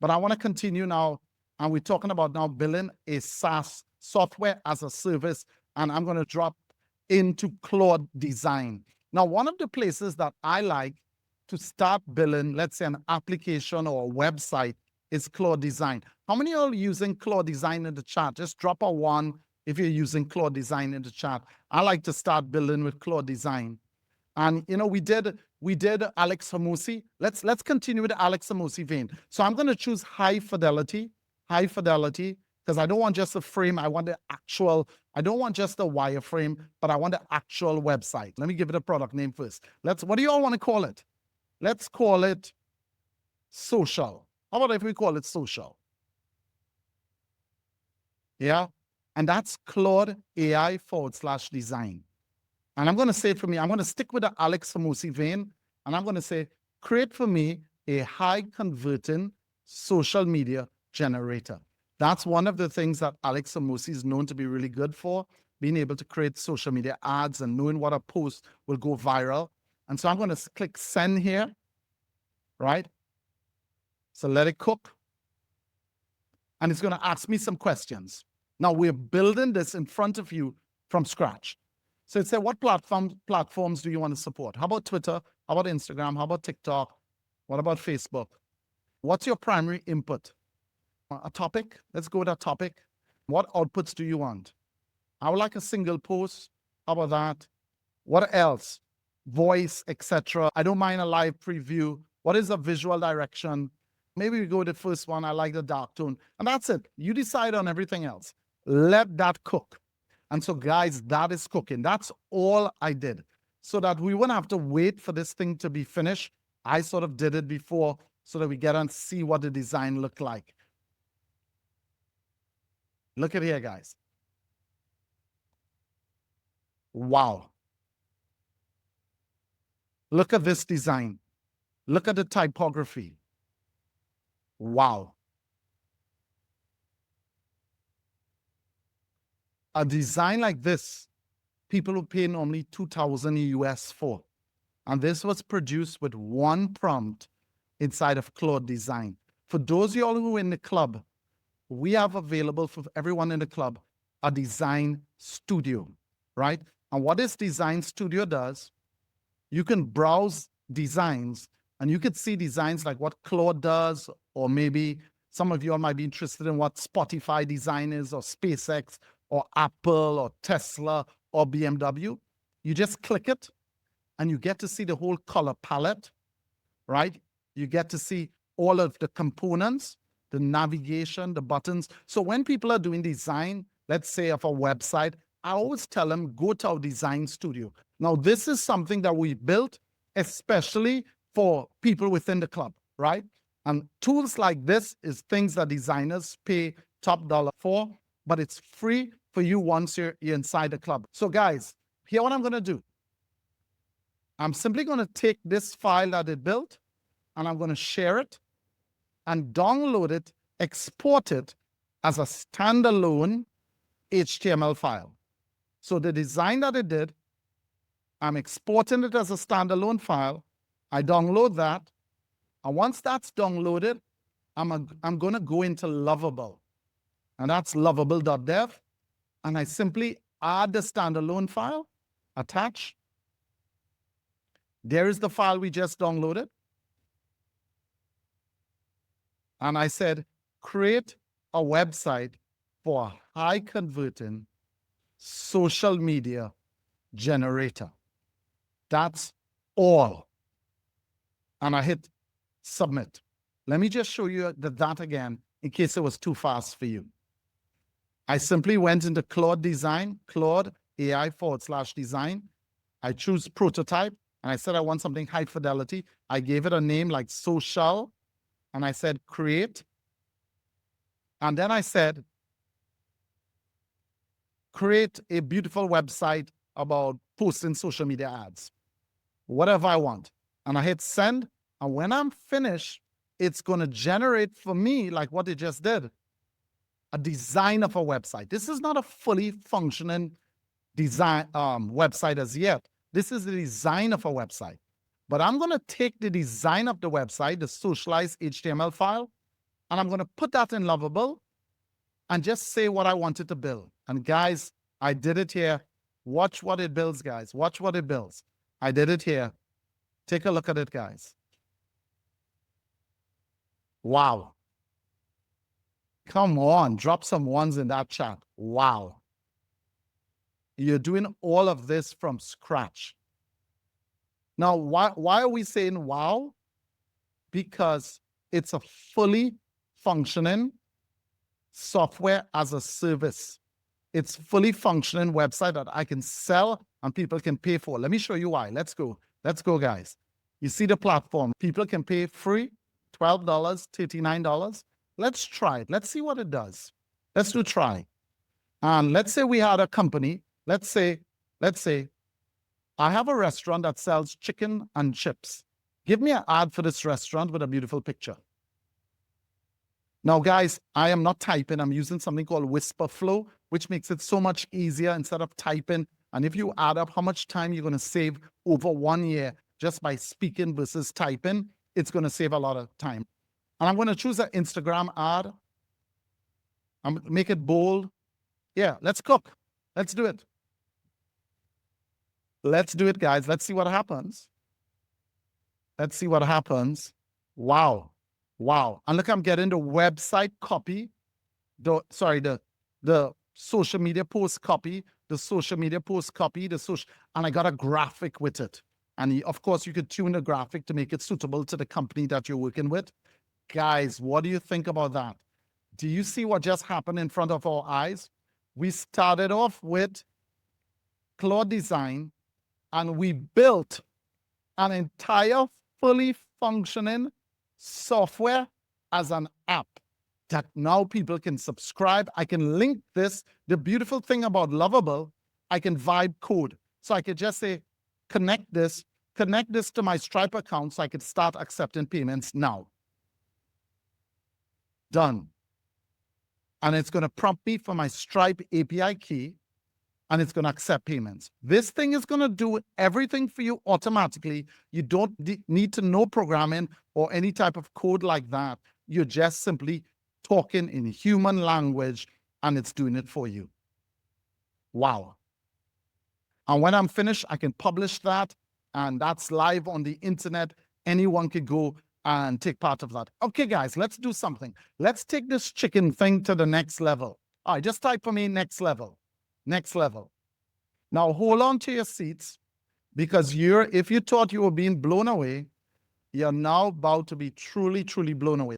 But I want to continue now, and we're talking about now building a SaaS, software as a service, and I'm going to drop into Claude Design. Now, one of the places that I like to start building, let's say an application or a website, is Claude Design. How many are using Claude Design in the chat? Just drop a 1 if you're using Claude Design in the chat. I like to start building with Claude Design. And you know, we did Alex Hamosi. Let's continue with the Alex Hamosi vein. So I'm going to choose high fidelity, because I don't want just a frame. I want the actual. I don't want just a wireframe, but I want the actual website. Let me give it a product name first. What do you all want to call it? Let's call it social. How about if we call it social? Yeah. And that's Claude AI/design. And I'm going to say it for me, I'm going to stick with the Alex Hamosi vein, and I'm going to say, create for me a high converting social media generator. That's one of the things that Alex Hamosi is known to be really good for, being able to create social media ads and knowing what a post will go viral. And so I'm going to click send here, right? So let it cook. And it's going to ask me some questions. Now we're building this in front of you from scratch. So it said, what platforms do you want to support? How about Twitter? How about Instagram? How about TikTok? What about Facebook? What's your primary input? A topic? Let's go with a topic. What outputs do you want? I would like a single post. How about that? What else? Voice, etc. I don't mind a live preview. What is a visual direction? Maybe we go with the first one. I like the dark tone. And that's it. You decide on everything else. Let that cook. And so, guys, that is cooking. That's all I did. So that we wouldn't have to wait for this thing to be finished. I sort of did it before so that we get and see what the design looked like. Look at here, guys. Wow. Look at this design. Look at the typography. Wow. A design like this, people will pay normally $2,000 US for. And this was produced with one prompt inside of Claude Design. For those of you all who are in the club, we have available for everyone in the club a design studio, right? And what this design studio does, you can browse designs and you could see designs like what Claude does, or maybe some of you all might be interested in what Spotify design is, or SpaceX, or Apple, or Tesla, or BMW. You just click it and you get to see the whole color palette, right? You get to see all of the components, the navigation, the buttons. So when people are doing design, let's say of a website, I always tell them, go to our design studio. Now, this is something that we built especially for people within the club, right? And tools like this is things that designers pay top dollar for, but it's free for you once you're inside the club. So guys, here what I'm going to do. I'm simply going to take this file that it built, and I'm going to share it and download it, export it as a standalone HTML file. So the design that it did, I'm exporting it as a standalone file. I download that. And once that's downloaded, I'm going to go into Lovable. And that's lovable.dev. And I simply add the standalone file, attach. There is the file we just downloaded. And I said, create a website for a high converting social media generator. That's all. And I hit submit. Let me just show you that again in case it was too fast for you. I simply went into Claude Design, Claude AI/design. I choose prototype, and I said I want something high fidelity. I gave it a name like social, and I said create. And then I said, create a beautiful website about posting social media ads, whatever I want. And I hit send. And when I'm finished, it's going to generate for me, like what it just did, a design of a website. This is not a fully functioning design website as yet. This is the design of a website. But I'm going to take the design of the website, the socialized HTML file, and I'm going to put that in Lovable and just say what I wanted to build. And guys, I did it here. Watch what it builds, guys. Watch what it builds. I did it here. Take a look at it, guys. Wow. Come on, drop some ones in that chat. Wow. You're doing all of this from scratch. Now, why are we saying wow? Because it's a fully functioning software as a service. It's fully functioning website that I can sell and people can pay for. Let me show you why. Let's go. Let's go, guys. You see the platform. People can pay free, $12, $39. Let's try it. Let's see what it does. Let's do try. And let's say we had a company. Let's say I have a restaurant that sells chicken and chips. Give me an ad for this restaurant with a beautiful picture. Now, guys, I am not typing. I'm using something called Whisper Flow, which makes it so much easier instead of typing. And if you add up how much time you're going to save over 1 year just by speaking versus typing, it's going to save a lot of time. And I'm going to choose an Instagram ad. I'm make it bold. Yeah, let's cook. Let's do it. Let's do it, guys. Let's see what happens. Let's see what happens. Wow. Wow. And look, I'm getting the website copy, the social media post copy, and I got a graphic with it. And of course, you could tune the graphic to make it suitable to the company that you're working with. Guys, what do you think about that? Do you see what just happened in front of our eyes? We started off with Claude Design, and we built an entire fully functioning software as an app that now people can subscribe. I can link this. The beautiful thing about Lovable, I can vibe code. So I could just say, connect this to my Stripe account so I could start accepting payments now. Done. And it's going to prompt me for my Stripe API key, and it's going to accept payments. This thing is going to do everything for you automatically. You don't need to know programming or any type of code like that. You're just simply talking in human language, and it's doing it for you. Wow. And when I'm finished, I can publish that, and that's live on the internet. Anyone could go and take part of that. Okay, guys, let's do something. Let's take this chicken thing to the next level. All right, just type for me next level. Next level. Now hold on to your seats, because if you thought you were being blown away, you're now about to be truly, truly blown away.